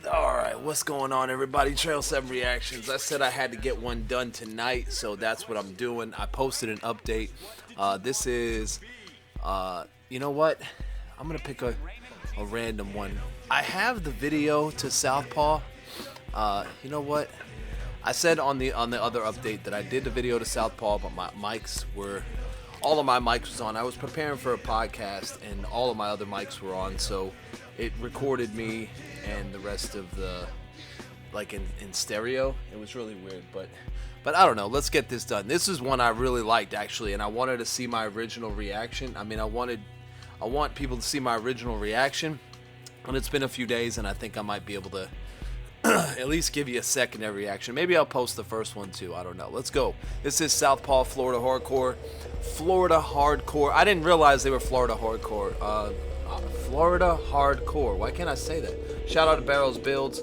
Alright, what's going on, everybody? Trail 7 Reactions. I said I had to get one done tonight, so that's what I'm doing. I posted an update. This is, you know what? I'm going to pick a random one. I have the video to SouthPaw. You know what? I said on the other update that I did the video to SouthPaw, but all of my mics was on. I was preparing for a podcast, and all of my other mics were on, so it recorded me and the rest of the, like, in stereo. It was really weird, but I don't know. Let's get this done. This is one I really liked, actually, and I wanted to see my original reaction. I mean, I want people to see my original reaction, and it's been a few days, and I think I might be able to at least give you a secondary reaction. Maybe I'll post the first one too. I don't know. Let's go. This is SouthPaw Florida Hardcore. Florida Hardcore. I didn't realize they were Florida Hardcore. Florida Hardcore. Why can't I say that? Shout out to Barrels Builds.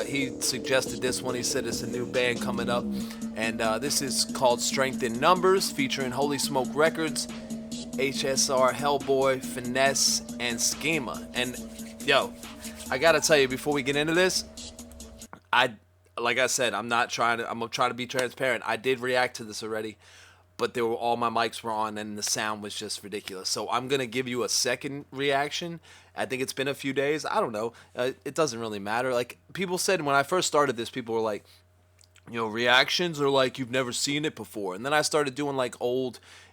He suggested this one. He said it's a new band coming up. And this is called Strength in Numbers, featuring Holy Smoke Records, HSR, Hellboy, Finesse, and Schema. And, yo, I gotta tell you, before we get into this, like I said, I'm gonna try to be transparent. I did react to this already, but all my mics were on and the sound was just ridiculous. So I'm gonna give you a second reaction. I think it's been a few days. I don't know. It doesn't really matter. Like, people said when I first started this, people were like, you know, reactions are like you've never seen it before. And then I started doing like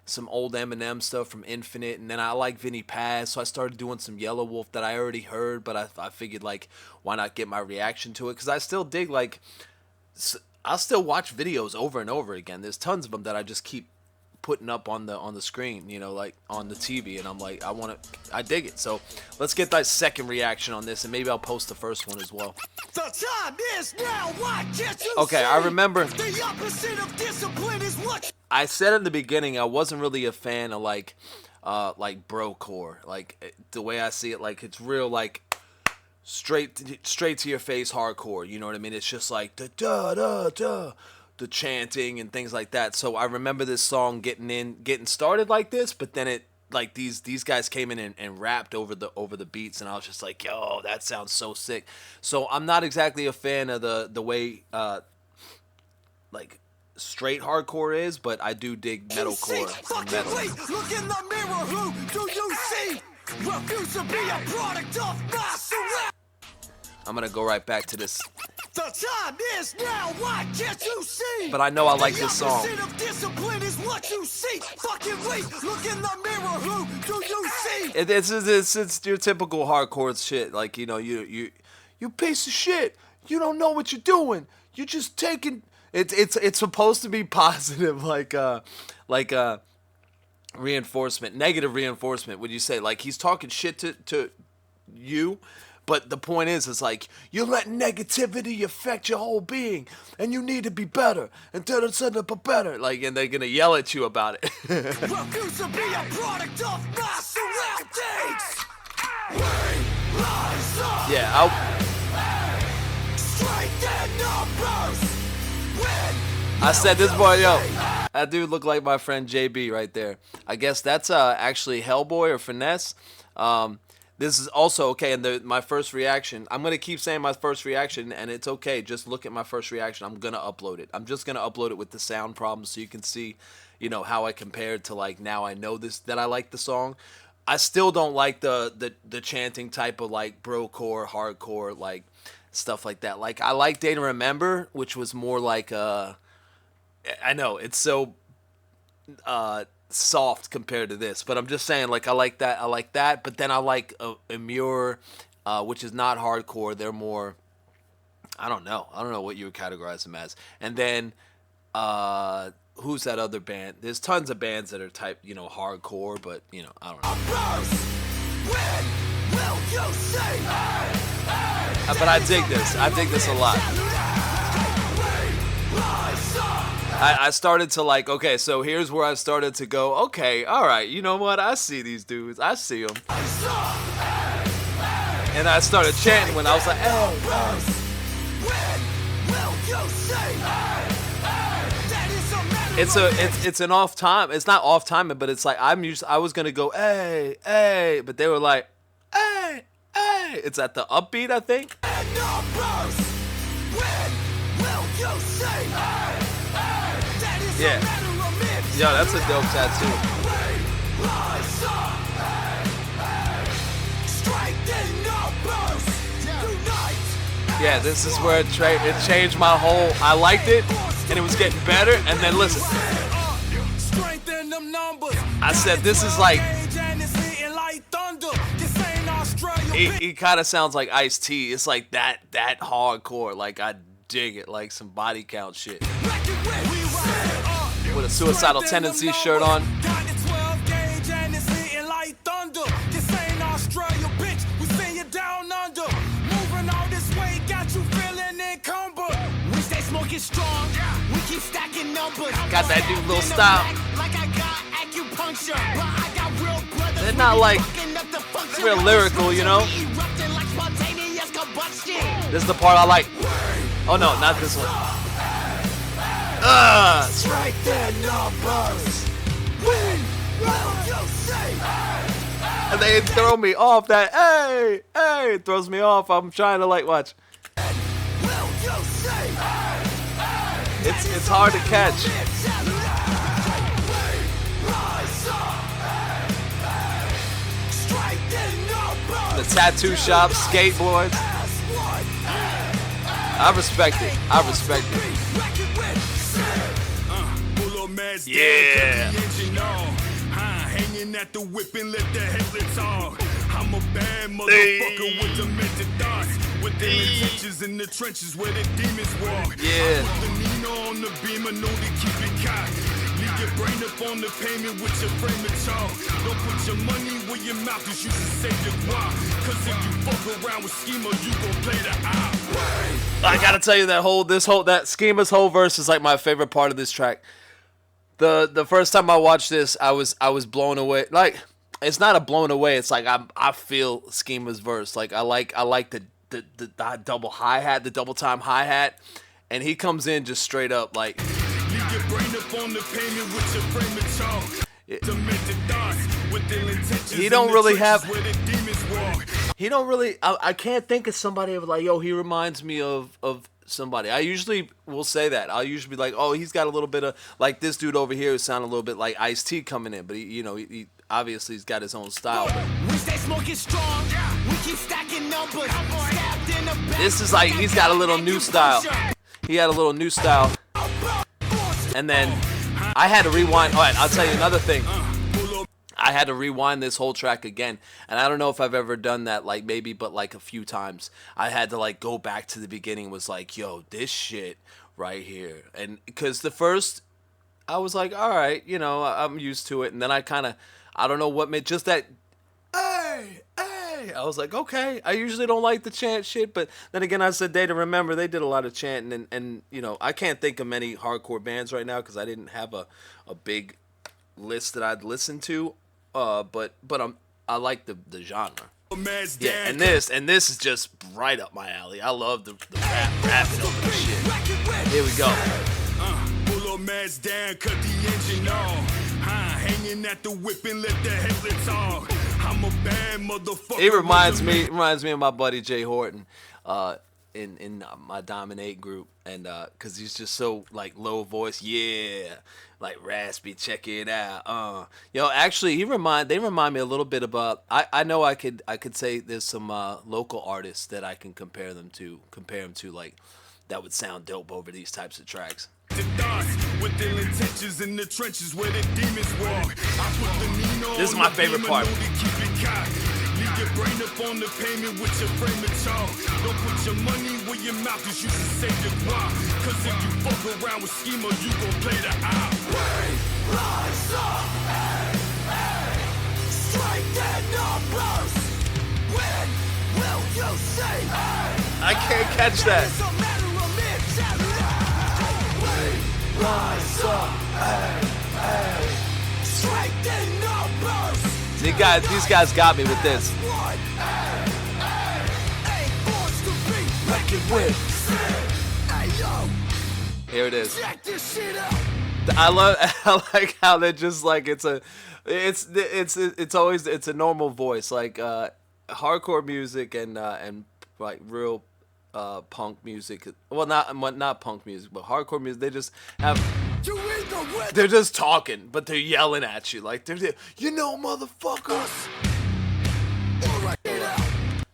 some old Eminem stuff from Infinite, and then I like Vinnie Paz, so I started doing some Yellow Wolf that I already heard, but I figured, like, why not get my reaction to it? Because I still dig, like, I'll still watch videos over and over again. There's tons of them that I just keep putting up on the screen, you know, like on the TV, and I'm like, I dig it. So let's get that second reaction on this, and maybe I'll post the first one as well. The time is now. Why can't you okay, see? I remember the opposite of discipline is what I said in the beginning. I wasn't really a fan of like brocore, like the way I see it. Like, it's real, like straight to your face hardcore. You know what I mean? It's just like the chanting and things like that. So I remember this song getting started like this, but then it, like, these guys came in and rapped over the beats, and I was just like, yo, that sounds so sick. So I'm not exactly a fan of the way like straight hardcore is, but I do dig metalcore and metal. Look in the mirror, who do you see? Refuse to be a product of my surroundings. I'm gonna go right back to this. The time is now. Why can't you see? But I know I like this song. The opposite of discipline is what you see. Fucking wait. Look in the mirror. Who do you see? It's your typical hardcore shit. Like, you know, you piece of shit. You don't know what you're doing. You're just taking. It's supposed to be positive, like reinforcement, negative reinforcement. Would you say, like, he's talking shit to you? But the point is, it's like, you're letting negativity affect your whole being, and you need to be better, and better. Like, and they're gonna yell at you about it. Refuse to be a product of my surroundings. Yeah, I said this boy, yo, that dude looked like my friend JB right there. I guess that's actually Hellboy or Finesse. This is also okay, and my first reaction, I'm going to keep saying my first reaction, and it's okay. Just look at my first reaction. I'm going to upload it. I'm just going to upload it with the sound problems so you can see, you know, how I compared to, like, now I know that I like the song. I still don't like the chanting type of, like, brocore, hardcore, like, stuff like that. Like, I like Day to Remember, which was more like, I know, it's so soft compared to this, but I'm just saying, like, I like that, but then I like Immure, which is not hardcore. They're more, I don't know what you would categorize them as. And then who's that other band? There's tons of bands that are type, you know, hardcore, but, you know, I don't know. When will you say? But I dig this a lot. I started to, like, okay, so here's where I started to go, okay, all right, you know what? I see these dudes. I see them. And I started chanting when I was like, It's an off time. It's not off timing, but it's like I was gonna go, hey, but they were like, hey. It's at the upbeat, I think. Yeah. Yo, that's a dope tattoo. Yeah, this is where it changed my whole. I liked it, and it was getting better. And then listen, I said this is like. He kind of sounds like Ice-T. It's like that hardcore. Like I dig it, like some body count shit. With a Suicidal Tendencies shirt on. Strong. We keep stacking numbers. Got that new little style. Like I got acupuncture, but I got real brothers. They're not like real lyrical, you know. This is the part I like. Oh no, not this one. Strike their numbers. When will you see? And they throw me off. That hey, it throws me off. I'm trying to like watch. It's hard to catch. The tattoo shop, skateboards. I respect it. Yeah. Hanging at the whip and let the headlights on. I'm a bad motherfucker with demented thoughts. With the intentions in the trenches where the demons walk. Yeah. I put the Nino on the beam and know to keep it cocked. Leave your brain up on the payment with your frame of talk. Don't put your money where your mouth is, you should save your guap. Cause if you fuck around with Schema, you gon' play the op. I gotta tell you that Schema's whole verse is like my favorite part of this track. The first time I watched this, I was blown away. Like, it's not a blown away. It's like I feel Schema's verse. Like I like the double hi-hat, the double time hi-hat, and he comes in just straight up like he don't really I can't think of somebody of like, yo, he reminds me of somebody. I usually will say that. I'll usually be like, oh, he's got a little bit of like this dude over here who sound a little bit like Ice-T coming in, but he obviously he's got his own style. We stay smoking strong. We keep stacking numbers. This is like he's got a little new style. He had a little new style. And then I had to rewind. All right, I'll tell you another thing. I had to rewind this whole track again, and I don't know if I've ever done that, like maybe, but like a few times. I had to like go back to the beginning. Was like, yo, this shit right here, and because the first, I was like, all right, I'm used to it, and then I don't know what made just that, hey. I was like, okay, I usually don't like the chant shit, but then again, I said Day to Remember, they did a lot of chanting, and I can't think of many hardcore bands right now because I didn't have a big list that I'd listen to. But I like the genre. Yeah, and this is just right up my alley. I love the rapping over the shit. Here we go. Pull up mask down, cut the engine on. Hanging at the whip and let the headlights on. I'm a bad motherfucker. It reminds me of my buddy Jay Horton, in my Dominate group, and cause he's just so like low voice, yeah, like raspy. Check it out. Actually, they remind me a little bit about. I know I could say there's some local artists that I can compare them to like that would sound dope over these types of tracks. This is my favorite part. Your brain up on the payment with your frame of talk. Don't put your money where your mouth is, you should save your guap. Cause if you fuck around with Schema, you gon' play the op. Rise up, strike their numbers. When will you see? I can't catch that. Rise up, strike their numbers. These guys got me with this. Here it is. I like how they're just like it's always a normal voice, like hardcore music and like real punk music. Well, not punk music, but hardcore music. They just have. They're just talking, but they're yelling at you like they're you know, motherfuckers. Alright, get out.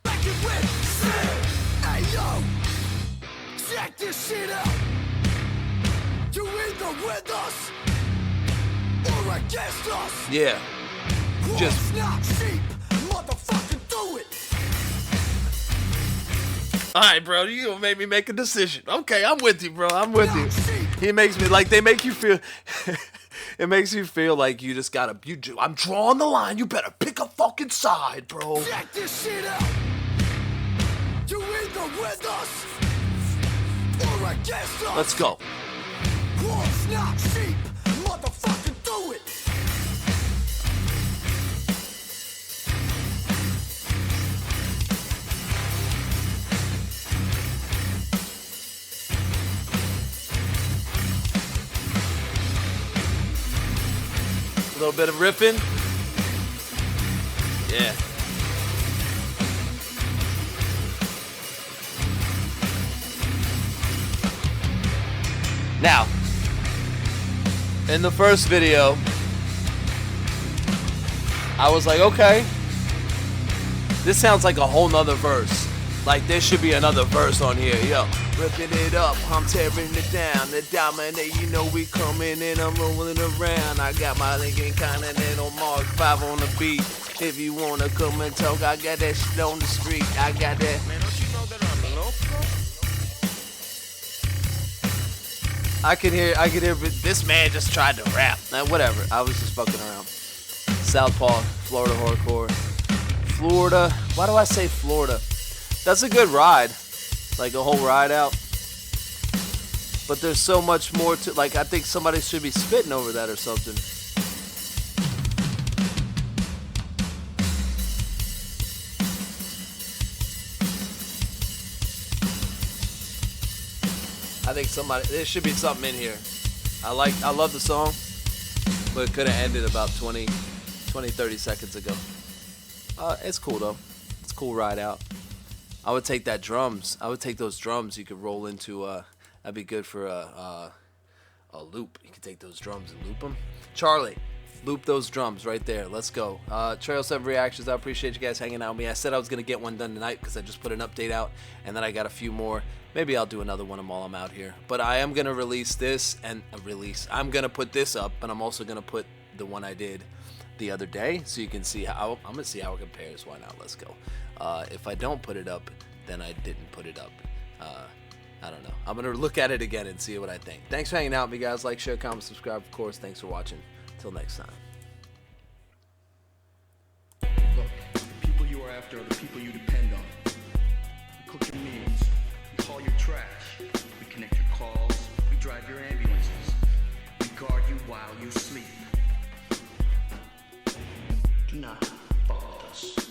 Back it with shit. Hey yo, check this shit out. You either with us or against us. Yeah. Just not cheap, motherfucking do it. alright, bro, you gonna make me make a decision. Okay, I'm with you, bro. I'm with you. He makes me like they make you feel it makes you feel like you just gotta I'm drawing the line, you better pick a fucking side, bro. Check this shit out. You either with us or against us. Let's go. War's not cheap, motherfucking do it. A little bit of riffing. Yeah. Now, in the first video, I was like, okay, this sounds like a whole nother verse. Like there should be another verse on here, yo. Ripping it up, I'm tearing it down. The dominate, you know we coming in, I'm rolling around. I got my Lincoln Continental Mark 5 on the beat. If you wanna come and talk, I got that shit on the street. I got that. Man, don't you know that I'm local? I can hear, this man just tried to rap. Now, whatever, I was just fucking around. SouthPaw, Florida Hardcore. Florida, why do I say Florida? That's a good ride, like a whole ride out. But there's so much more to, like, I think somebody should be spitting over that or something. I think there should be something in here. I love the song, but it could have ended about 20, 30 seconds ago. It's cool though. It's a cool ride out. I would take that drums. I would take those drums. You could roll into that'd be good for a loop. You could take those drums and loop them. Charlie, loop those drums right there. Let's go. Trail 7 reactions. I appreciate you guys hanging out with me. I said I was gonna get one done tonight because I just put an update out, and then I got a few more. Maybe I'll do another one while I'm out here. But I am gonna release this and I'm gonna put this up, and I'm also gonna put the one I did the other day, so you can see how I'm gonna see how it compares. Why not? Let's go. If I don't put it up, then I didn't put it up. I don't know. I'm gonna look at it again and see what I think. Thanks for hanging out with me, guys. Like, share, comment, subscribe. Of course. Thanks for watching. Till next time. Look, the people you are after are the people you depend on. We cook your meals. We haul your trash. We connect your calls. We drive your ambulances. We guard you while you sleep. Do not follow us.